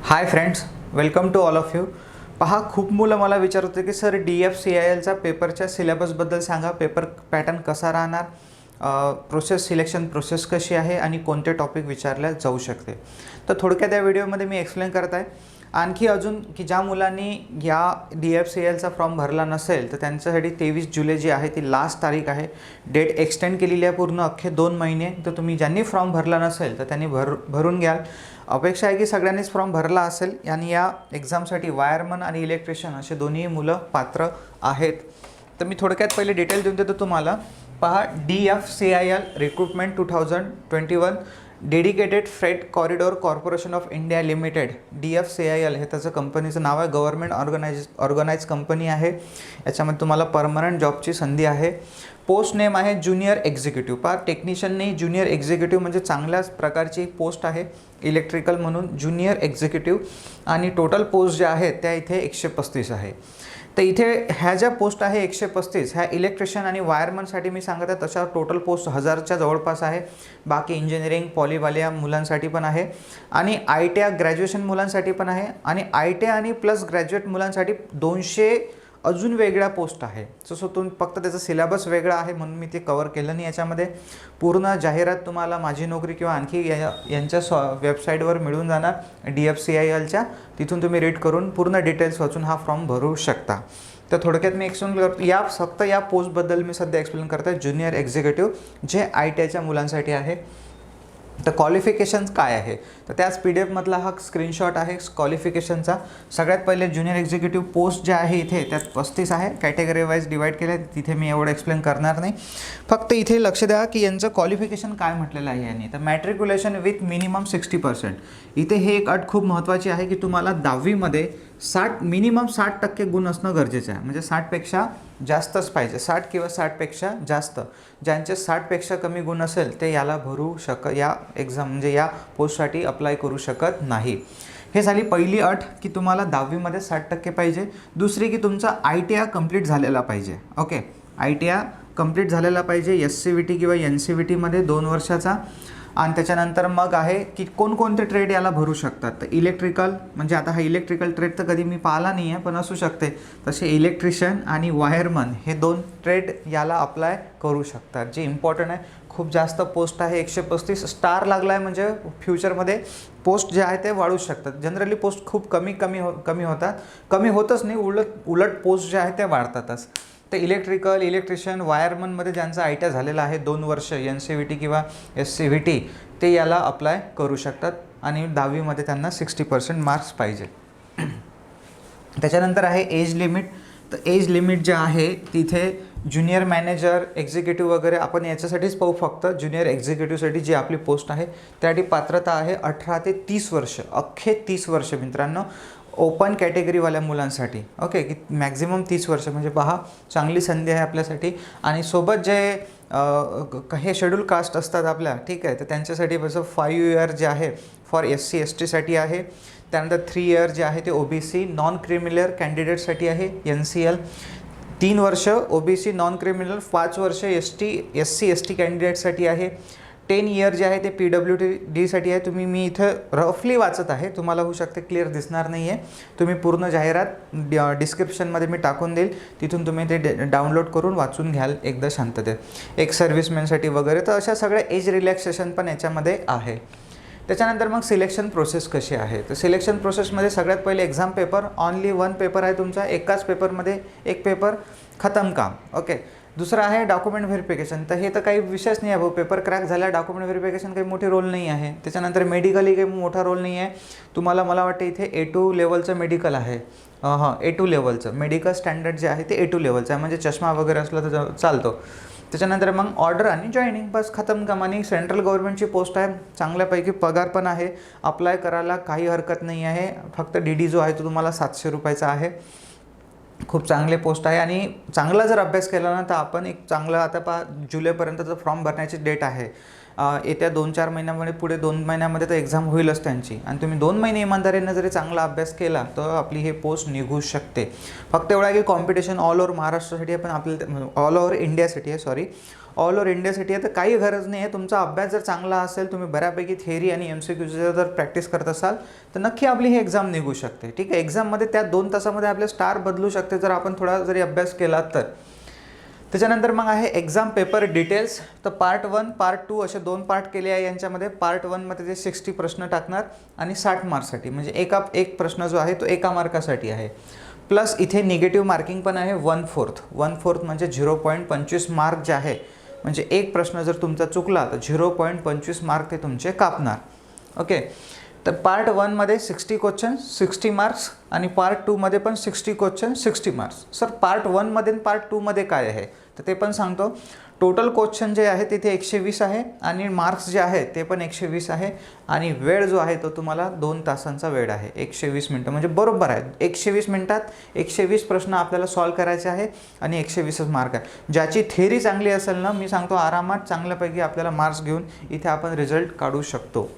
High friends, welcome to all of you. पहा, खूप मुलं मला विचारत होते की सर DFCILचा पेपरच्या सिलेबसबद्दल सांगा, पेपर पॅटर्न कसा राहणार, प्रोसेस सिलेक्शन प्रोसेस कशी आहे आणि कोणते टॉपिक विचारल्या जाऊ शकते. तर थोडक्यात या व्हिडिओमध्ये मी एक्सप्लेन करत आहे. आणखी अजून की ज्या मुलांनी या DFCILचा फॉर्म भरला नसेल तर त्यांच्यासाठी 23 जुलै जी आहे ती लास्ट तारीख आहे. डेट एक्सटेंड केलेली आहे पूर्ण अख्खे 2 महिने. तर तुम्ही ज्यांनी फॉर्म भरला नसेल तर त्यांनी भरून घ्याल. अपेक्षा आहे की सगळ्यांनीच फॉर्म भरला असेल आणि या एक्झामसाठी वायरमन आणि इलेक्ट्रिशियन असे दोन्ही मुलं पात्र आहेत. तर मी थोडक्यात पहिले डिटेल देऊन देतो तुम्हाला. पहा, DFCIL recruitment 2021 dedicated freight corridor corporation of India limited. DFCIL हे त्याचं कंपनीचं नाव आहे. गव्हर्नमेंट ऑर्गनाइज कंपनी आहे. याच्यामध्ये तुम्हाला परमनंट जॉबची संधी आहे. पोस्ट नेम आहे ज्युनियर एक्झिक्युटिव्ह. पहा, टेक्निशियन नाही, ज्युनियर एक्झिक्युटिव्ह म्हणजे चांगल्याच प्रकारची पोस्ट आहे. इलेक्ट्रिकल म्हणून ज्युनियर एक्झिक्युटिव्ह आणि टोटल पोस्ट ज्या आहेत त्या इथे 135 आहे. तर इथे ह्या ज्या पोस्ट आहे 135 ह्या इलेक्ट्रिशियन आणि वायरमनसाठी मी सांगत आहे. तशा टोटल पोस्ट 1000च्या जवळपास आहे. बाकी इंजिनिअरिंग पॉलीवाल्या मुलांसाठी पण आहे आणि ITI ग्रॅज्युएशन मुलांसाठी पण आहे आणि ITI आणि प्लस ग्रॅज्युएट मुलांसाठी 200 अजून वेगळ्या पोस्ट आहे. सो तुम्ही फक्त त्याचा सिलेबस वेगळा आहे म्हणून मी ते कवर केलं नाही. याच्यामध्ये पूर्ण जाहिरात तुम्हाला माझी नोकरी किंवा आणखी यांच्या वेबसाईटवर मिळून जाणार DFCILच्या. तिथून तुम्ही रीड करून पूर्ण डिटेल्स वाचून हा फॉर्म भरू शकता. तर थोडक्यात मी एक्सप्लेन करतो. फक्त या पोस्टबद्दल मी सध्या एक्सप्लेन करतो आहे. ज्युनियर एक्झिक्युटिव्ह जे ITIच्या मुलांसाठी आहे. तर क्वालिफिकेशन्स काय आहे तर त्याच PDF मधला हा स्क्रीनशॉट आहे क्वालिफिकेशनचा. सगळ्यात पहिले ज्युनियर एक्झिक्युटिव्ह पोस्ट जे आहे इथे त्यात 35 आहे. कॅटेगरी वाईज डिवाईड केलं आहे. तिथे मी एवढं एक्सप्लेन करणार नाही. फक्त इथे लक्ष द्या की यांचं क्वालिफिकेशन काय म्हटलेलं आहे यांनी. तर मॅट्रिक्युलेशन विथ मिनिमम 60%. इथे हे एक अट खूप महत्त्वाची आहे की तुम्हाला 10वीमध्ये मिनिमम 60% गुण असणं गरजेचं आहे. म्हणजे 60पेक्षा जास्तच पाहिजे. 60 किंवा 60पेक्षा जास्त. ज्यांचे 60पेक्षा कमी गुण असेल ते याला या एक्झाम म्हणजे या पोस्टसाठी अप्लाय करू शकत नाही. हे झाली पहिली अट की तुम्हाला 10वीमध्ये 60% पाहिजे. दुसरी की तुमचा ITI कंप्लीट झालेला पाहिजे. ओके, ITI कंप्लीट झालेला पाहिजे. SCVT किंवा NCVTमध्ये 2 वर्षाचा. आणि त्याच्यानंतर मग आहे की कोणकोणते ट्रेड याला भरू शकतात. तर इलेक्ट्रिकल म्हणजे आता हा इलेक्ट्रिकल ट्रेड तर कधी मी पाहिला नाही आहे पण असू शकते. तसे इलेक्ट्रिशियन आणि वायरमन हे 2 ट्रेड याला अप्लाय करू शकतात. जे इम्पॉर्टंट आहे. खूप जास्त पोस्ट आहे. 135 स्टार लागला आहे म्हणजे फ्युचरमध्ये पोस्ट जे आहे ते वाढू शकतात. जनरली पोस्ट खूप कमी होतात. कमी होतच नाही, उलट पोस्ट जे आहे ते वाढतातच. तर इलेक्ट्रिकल इलेक्ट्रिशियन वायरमनमध्ये ज्यांचा ITI झालेला आहे 2 वर्ष NCVT किंवा SCVT ते याला अप्लाय करू शकतात आणि 10वीमध्ये त्यांना 60% मार्क्स पाहिजे. त्याच्यानंतर आहे एज लिमिट. तर एज लिमिट जे आहे तिथे ज्युनियर मॅनेजर एक्झिक्युटिव्ह वगैरे आपण याच्यासाठीच पाहू. फक्त ज्युनियर एक्झिक्युटिव्हसाठी जी आपली पोस्ट आहे त्यासाठी पात्रता आहे 18 ते 30 वर्ष. अख्खे 30 वर्ष मित्रांनो, ओपन कॅटेगरीवाल्या मुलांसाठी. ओके, की मॅक्झिमम 30 वर्ष म्हणजे पहा चांगली संधी आहे आपल्यासाठी. आणि सोबत जे हे शेड्यूल कास्ट असतात आपल्या, ठीक आहे, तर त्यांच्यासाठी कसं 5 इयर जे आहे फॉर SC ST आहे. त्यानंतर 3 इयर जे आहे ते OBC नॉन क्रिमिनल कॅन्डिडेटसाठी आहे NCL. 3 वर्ष OBC नॉन क्रिमिनल, 5 वर्ष SC ST कॅन्डिडेटसाठी आहे. 10 इयर जे आहे ते PWD आहे. मी इथं रफली वाचत आहे, तुम्हाला होऊ शकते क्लिअर दिसणार नाही आहे. तुम्ही पूर्ण जाहिरात डिस्क्रिप्शनमध्ये मी टाकून देईल, तिथून तुम्ही ते डाउनलोड करून वाचून घ्याल एकदा शांततेत. एक सर्व्हिसमॅनसाठी वगैरे. तर अशा सगळ्या एज रिलॅक्सेशन पण याच्यामध्ये आहे. त्याच्यानंतर मग सिलेक्शन प्रोसेस कशी आहे. तर सिलेक्शन प्रोसेसमध्ये सगळ्यात पहिले एक्झाम पेपर, ऑनली 1 पेपर आहे तुमचा. एकाच पेपरमध्ये 1 पेपर, खतम काम. ओके. दुसरं आहे डॉक्युमेंट व्हेरिफिकेशन. तर हे तर काही विषयच नाही आहे भाऊ. पेपर क्रॅक झाला, डॉक्युमेंट व्हेरिफिकेशन काही मोठी रोल नाही आहे. त्याच्यानंतर मेडिकलही काही मोठा रोल नाही आहे तुम्हाला. मला वाटतं इथे A2 लेवलचं मेडिकल आहे. A2 लेवलचं मेडिकल स्टँडर्ड जे आहे ते A2 लेवलचं आहे. म्हणजे चष्मा वगैरे असला तर चालतो. त्याच्यानंतर मग ऑर्डर आणि जॉईनिंग, बस खतम काम. आणि सेंट्रल गव्हर्नमेंटची पोस्ट आहे. चांगल्यापैकी पगार पण आहे. अप्लाय करायला काही हरकत नाही आहे. फक्त DD जो आहे तो तुम्हाला 700 रुपयाचा आहे. खूप चांगले पोस्ट आहे. आणि चांगला जर अभ्यास केला ना तर आपण एक चांगलं, आता पहा जुलैपर्यंतचं फॉर्म भरण्याची डेट आहे. येत्या 2-4 महिन्यामध्ये, पुढे 2 महिन्यामध्ये तर एक्झाम होईलच त्यांची. आणि तुम्ही 2 महिने इमानदारीनं जरी चांगला अभ्यास केला तर आपली हे पोस्ट निघू शकते. फक्त एवढा की कॉम्पिटिशन ऑल ओव्हर महाराष्ट्रासाठी आहे, पण ऑल ओव्हर इंडियासाठी आहे. ऑल ओव्हर इंडियासाठी आहे. तर काही गरज नाही आहे. तुमचा अभ्यास जर चांगला असेल, तुम्ही बऱ्यापैकी थेअरी आणि MCQचं जर प्रॅक्टिस करत असाल तर नक्की आपली ही एक्झाम निघू शकते. ठीक आहे, एक्झाममध्ये त्या 2 तासामध्ये आपले स्टार बदलू शकते जर आपण थोडा जरी अभ्यास केला तर. त्याच्यानंतर मग आहे एक्झाम पेपर डिटेल्स. तर पार्ट 1 पार्ट 2 असे 2 पार्ट केले आहे यांच्यामध्ये. पार्ट 1मध्ये ते 60 प्रश्न टाकणार आणि 60 मार्क्ससाठी, म्हणजे एक प्रश्न जो आहे तो 1 मार्कासाठी आहे. प्लस इथे निगेटिव्ह मार्किंग पण आहे 1/4 म्हणजे 0.25 मार्क जे आहे, म्हणजे एक प्रश्न जर तुमचा चुकला तर 0.25 मार्क ते तुमचे कापणार. ओके, तर पार्ट 1मध्ये 60 क्वेश्चन 60 मार्क्स आणि पार्ट 2मध्ये पण 60 क्वेश्चन 60 मार्क्स. सर पार्ट 1मध्ये आणि पार्ट 2मध्ये काय आहे तर ते पण सांगतो. टोटल क्वेश्चन जे आहे तिथे 120 आहे आणि मार्क्स जे आहे ते पण 120 आहे आणि वेळ जो आहे तो तुम्हाला 2 तासांचा वेळ आहे. 120 मिनटं म्हणजे बरोबर आहे. 120 मिनटात 120 प्रश्न आपल्याला सॉल्व करायचे आहे आणि 120च मार्क आहे. ज्याची थेअरी चांगली असेल ना, मी सांगतो आरामात चांगल्यापैकी आपल्याला मार्क्स घेऊन इथे आपण रिझल्ट काढू शकतो.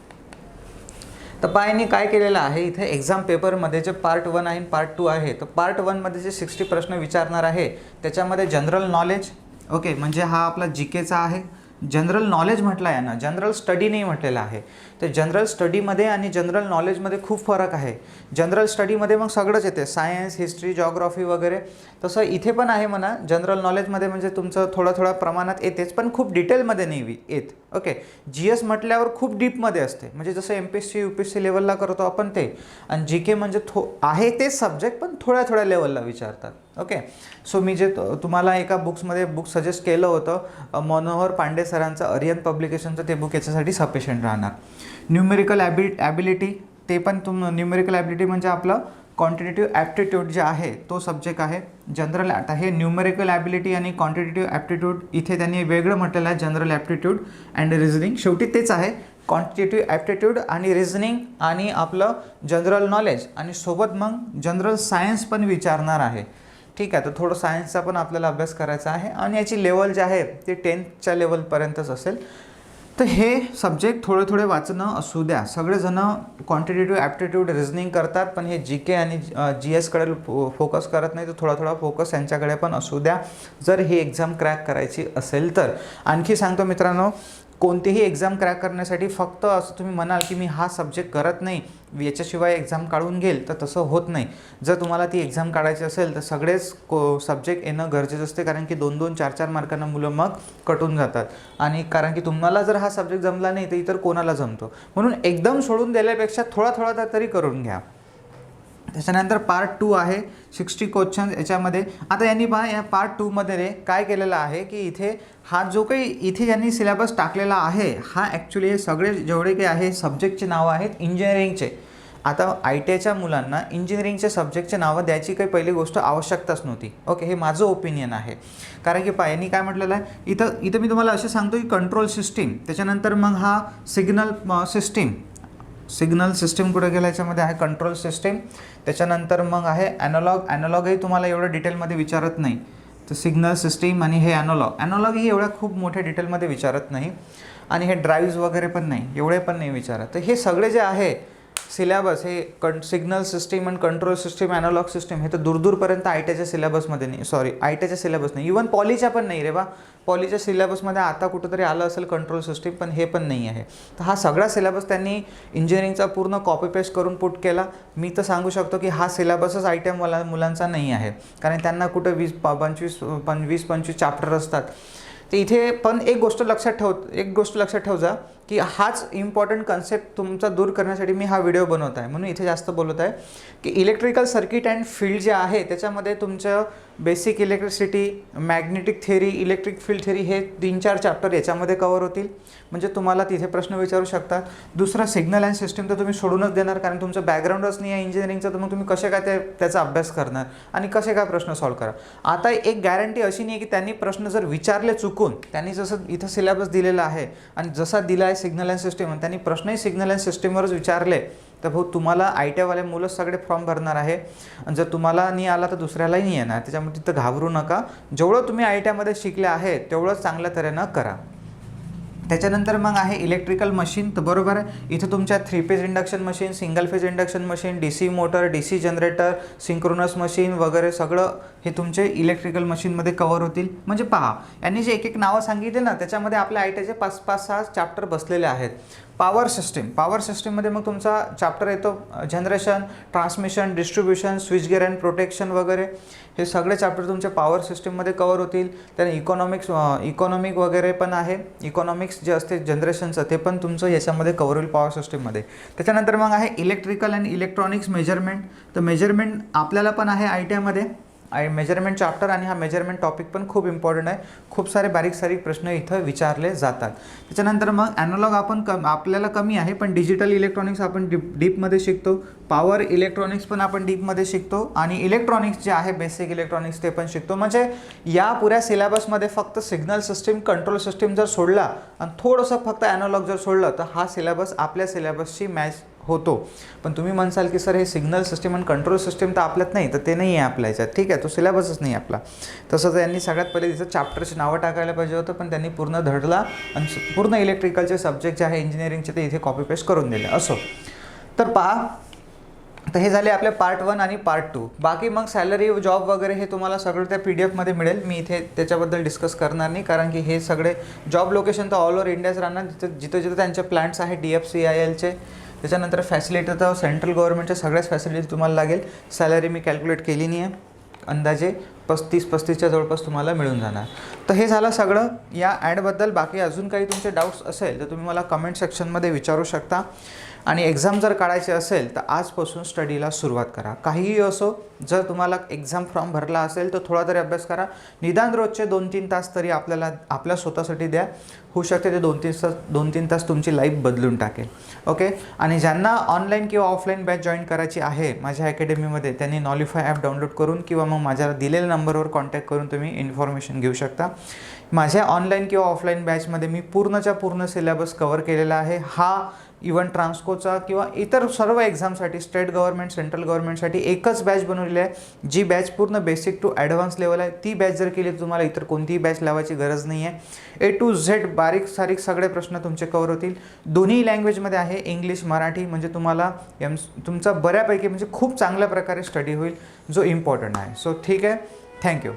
तर पायनी काय केलेलं आहे इथे एक्झाम पेपरमध्ये जे पार्ट 1 आहे पार्ट 2 आहे, तर पार्ट 1मध्ये जे 60 प्रश्न विचारणार आहे त्याच्यामध्ये जनरल नॉलेज, ओके, म्हणजे हा आपला GKचा आहे. जनरल नॉलेज म्हटलं आहे ना, जनरल स्टडी नाही म्हटलेलं आहे. तर जनरल स्टडीमध्ये आणि जनरल नॉलेजमध्ये खूप फरक आहे. जनरल स्टडीमध्ये मग सगळंच येते, सायन्स, हिस्ट्री, जॉग्राफी वगैरे. तसं इथे पण आहे म्हणा जनरल नॉलेजमध्ये, म्हणजे तुमचं थोडं प्रमाणात येतेच पण खूप डिटेलमध्ये नाही येत. ओके, GS म्हटल्यावर खूप डीपमध्ये असते, म्हणजे जसं MPSC UPSC लेवलला करतो आपण ते. आणि GK म्हणजे आहे तेच सब्जेक्ट पण थोड्या लेवलला विचारतात. ओके, सो मी जे तुम्हाला एका बुक सजेस्ट केलं होतं मनोहर पांडे सरांचं अरियन पब्लिकेशनचं, ते बुक याच्यासाठी सफिशियंट राहणार. न्यूमेरिकल ॲबिलिटी, ते पण न्यूमेरिकल ॲबिलिटी म्हणजे आपलं क्वांटिटेटिव्ह ॲप्टिट्यूड जे आहे तो सब्जेक्ट आहे. जनरल आता हे न्यूमेरिकल ॲबिलिटी आणि क्वांटिटेटिव्ह ॲप्टिट्यूड इथे त्यांनी वेगळं म्हटलेलं आहे. जनरल ॲप्टिट्यूड अँड रिझनिंग शेवटी तेच आहे. क्वांटिटेटिव्ह ॲप्टिट्यूड आणि रिझनिंग आणि आपलं जनरल नॉलेज आणि सोबत मग जनरल सायन्स पण विचारणार आहे. ठीक आहे, तर थोडं सायन्सचा पण आपल्याला अभ्यास करायचा आहे आणि याची लेवल जे आहे ते 10th लेवलपर्यंतच असेल. तर हे सब्जेक्ट थोडे वाचणं असू द्या. सगळेजणं क्वांटिटेटिव्ह ॲप्टिट्यूड रिझनिंग करतात पण हे GK आणि GSकडे फोकस करत नाही, तर थोडा फोकस यांच्याकडे पण असू द्या जर ही एक्झाम क्रॅक करायची असेल तर. आणखी सांगतो मित्रांनो, कोणतीही एक्झाम क्रॅक करण्यासाठी फक्त असं तुम्ही म्हणाल की मी हा सब्जेक्ट करत नाही, याच्याशिवाय एक्झाम काढून घेईल, तर तसं होत नाही. जर तुम्हाला ती एक्झाम काढायची असेल तर सगळेच सब्जेक्ट येणं गरजेचं असते, कारण की 2-2, 4-4 मार्कांना मुलं मग कटून जातात. आणि कारण की तुम्हाला जर हा सब्जेक्ट जमला नाही तर इतर कोणाला जमतो, म्हणून एकदम सोडून दिल्यापेक्षा थोडा तरी करून घ्या. त्याच्यानंतर पार्ट 2 आहे 60 क्वेश्चन याच्यामध्ये. आता यांनी पहा या पार्ट 2मध्ये रे काय केलेलं आहे की इथे हा जो काही इथे यांनी सिलेबस टाकलेला आहे हा ॲक्च्युली हे सगळे जेवढे काही आहे सब्जेक्टचे नावं आहेत इंजिनिअरिंगचे. आता ITIच्या मुलांना इंजिनिअरिंगच्या सब्जेक्टचे नावं द्यायची काही पहिली गोष्ट आवश्यकताच नव्हती. ओके, हे माझं ओपिनियन आहे. कारण की यांनी काय म्हटलेलं आहे इथं मी तुम्हाला असे सांगतो की कंट्रोल सिस्टीम, त्याच्यानंतर मग हा सिग्नल सिस्टीम कुठे गेला याच्यामध्ये आहे कंट्रोल सिस्टीम. त्याच्यानंतर मग आहे ॲनालॉगही तुम्हाला एवढं डिटेलमध्ये विचारत नाही. तर सिग्नल सिस्टीम आणि हे ॲनालॉगही एवढ्या खूप मोठ्या डिटेलमध्ये विचारत नाही. आणि हे ड्राईव्ज वगैरे पण नाही, एवढे पण नाही विचारत. तर हे सगळे जे आहे सिलेबस हे सिग्नल सिस्टीम आणि कंट्रोल सिस्टीम, ॲनालॉग सिस्टीम हे तर दूरपर्यंत ITIच्या सिलेबसमध्ये नाही. ITIच्या सिलेबस नाही, इवन पॉलीच्या पण नाही रे बा. पॉलीच्या सिलेबसमध्ये आता कुठंतरी आलं असेल कंट्रोल सिस्टीम, पण हे पण नाही आहे. तर हा सगळा सिलेबस त्यांनी इंजिनिअरिंगचा पूर्ण कॉपी पेस्ट करून पुट केला. मी तर सांगू शकतो की हा सिलेबसच ITI मुलांचा नाही आहे, कारण त्यांना कुठं 20-25 चॅप्टर असतात. तर इथे पण एक गोष्ट लक्षात ठेव जा की हाच इम्पॉर्टंट कन्सेप्ट तुमचा दूर करण्यासाठी मी हा व्हिडिओ बनवत आहे, म्हणून इथे जास्त बोलत आहे की इलेक्ट्रिकल सर्किट अँड फील्ड जे आहे त्याच्यामध्ये तुमचं basic electricity, magnetic theory, electric field theory हे 3-4 चॅप्टर याच्यामध्ये कवर होतील. म्हणजे तुम्हाला तिथे प्रश्न विचारू शकतात. दुसरा सिग्नल अँड सिस्टीम तर तुम्ही सोडूनच देणार, कारण तुमचं बॅकग्राऊंडच नाही आहे इंजिनिअरिंगचं, तर मग तुम्ही कसे काय त्याचा अभ्यास करणार आणि कसे काय प्रश्न सॉल्व्ह करा. आता एक गॅरंटी अशी नाही की त्यांनी प्रश्न जर विचारले चुकून, त्यांनी जसं इथं सिलेबस दिलेला आहे आणि जसा दिला आहे सिग्नल अँड सिस्टीम आणि त्यांनी प्रश्नही सिग्नल अँड सिस्टीमवरच विचारले, तर भाऊ तुम्हाला ITIवाले मुलं सगळे फॉर्म भरणार आहे. आणि जर तुम्हाला नाही आला तर दुसऱ्यालाही नाही येणार. त्याच्यामुळे तिथं घाबरू नका. जेवढं तुम्ही ITIमध्ये शिकले आहे तेवढं चांगल्या तऱ्हेनं करा. त्याच्यानंतर मग आहे इलेक्ट्रिकल मशीन. तर बरोबर आहे, इथं तुमच्या 3 phase induction machine, single phase induction machine, DC motor, DC generator, synchronous machine वगैरे सगळं हे तुमचे इलेक्ट्रिकल मशीनमध्ये कवर होतील. म्हणजे पहा, यांनी जे एक एक नावं सांगितले ना, त्याच्यामध्ये आपल्या ITचे 5-6 चॅप्टर बसलेले आहेत. पॉवर सिस्टीममध्ये मग तुमचा चॅप्टर येतो generation, transmission, distribution, switch gear and protection वगैरे. हे सगळे चॅप्टर तुमच्या पॉवर सिस्टीममध्ये कवर होतील. त्याने इकॉनॉमिक वगैरे पण आहे. इकॉनॉमिक्स जे असते जनरेशनचं ते पण तुमचं याच्यामध्ये कवर होईल पॉवर सिस्टीममध्ये. त्याच्यानंतर मग आहे इलेक्ट्रिकल अँड इलेक्ट्रॉनिक्स मेजरमेंट. तर मेजरमेंट आपल्याला पण आहे ITमध्ये मेजरमेंट चॅप्टर, आणि हा मेजरमेंट टॉपिक पण खूप इम्पॉर्टंट आहे. खूप सारे बारीक प्रश्न इथं विचारले जातात. त्याच्यानंतर मग ॲनालॉग आपल्याला कमी आहे, पण डिजिटल इलेक्ट्रॉनिक्स आपण डीपमध्ये शिकतो. पॉवर इलेक्ट्रॉनिक्स पण आपण डीपमध्ये शिकतो, आणि इलेक्ट्रॉनिक्स जे आहे बेसिक इलेक्ट्रॉनिक्स ते पण शिकतो. म्हणजे या पुऱ्या सिलेबसमध्ये फक्त सिग्नल सिस्टीम, कंट्रोल सिस्टीम जर सोडला आणि थोडंसं फक्त ॲनालॉग जर सोडलं तर हा सिलेबस आपल्या सिलेबसशी मॅच होतो. पण तुम्ही म्हणसाल की सर हे सिग्नल सिस्टीम आणि कंट्रोल सिस्टीम तर आपल्यात नाही, तर ते नाही आहे आपल्या याच्यात. ठीक आहे, तो सिलेबसच नाही आपला. तसं त्यांनी सगळ्यात पहिले तिथं चॅप्टरची नावं टाकायला पाहिजे होतं, पण त्यांनी पूर्ण धडला आणि पूर्ण इलेक्ट्रिकलचे सब्जेक्ट जे आहे इंजिनिअरिंगचे ते इथे कॉपी पेस्ट करून दिले. असो, तर पहा, तर हे झाले आपले पार्ट 1 आणि पार्ट 2. बाकी मग सॅलरी, जॉब वगैरे हे तुम्हाला सगळं त्या PDF मिळेल. मी इथे त्याच्याबद्दल डिस्कस करणार नाही, कारण की हे सगळे जॉब लोकेशन तर ऑल ओव्हर इंडियाच राहणार. जिथं त्यांचे प्लॅन्ट्स आहे DFCILचे. त्याच्यानंतर फॅसिलिटी तर सेंट्रल गव्हर्नमेंटच्या सगळ्याच फॅसिलिटी तुम्हाला लागेल. सॅलरी मी कॅल्क्युलेट केली नाही आहे, अंदाजे 35-35च्या जवळपास तुम्हाला मिळून जाणार. तर हे झालं सगळं या ॲडबद्दल. बाकी अजून काही तुमचे डाऊट्स असेल तर तुम्ही मला कमेंट सेक्शनमध्ये विचारू शकता. आणि एक्झाम जर काढायची असेल तर आजपासून स्टडीला सुरुवात करा. काहीही असो, जर तुम्हाला एक्झाम फॉर्म भरला असेल तर थोडा तरी अभ्यास करा. निदान रोजचे 2-3 तास तरी आपल्या स्वतःसाठी द्या. होऊ शकते ते 2-3 तास तुमची लाईफ बदलून टाकेल. ओके. आणि ज्यांना ऑनलाईन किंवा ऑफलाईन बॅच जॉईन करायची आहे माझ्या अकॅडमीमध्ये, त्यांनी नॉलिफाय ॲप डाउनलोड करून किंवा मग माझ्या दिलेल्या नंबरवर कॉन्टॅक्ट करून तुम्ही इन्फॉर्मेशन घेऊ शकता. माझ्या ऑनलाईन किंवा ऑफलाईन बॅचमध्ये मी पूर्णच्या पूर्ण सिलेबस कवर केलेला आहे. हा इव्हन ट्रान्सकोचा किंवा इतर सर्व एक्झामसाठी, स्टेट गव्हर्नमेंट, सेंट्रल गव्हर्नमेंटसाठी एकच बॅच बनवलेली आहे, जी बॅच पूर्ण बेसिक टू ॲडव्हान्स लेवल आहे. ती बॅच जर केली तर तुम्हाला इतर कोणतीही बॅच लावायची गरज नाही आहे. A to Z बारीक सारीक सगळे प्रश्न तुमचे कवर होतील. दोन्ही लँग्वेजमध्ये आहे, इंग्लिश, मराठी. म्हणजे तुम्हाला तुमचा बऱ्यापैकी म्हणजे खूप चांगल्या प्रकारे स्टडी होईल, जो इम्पॉर्टंट आहे. सो ठीक आहे, थँक्यू.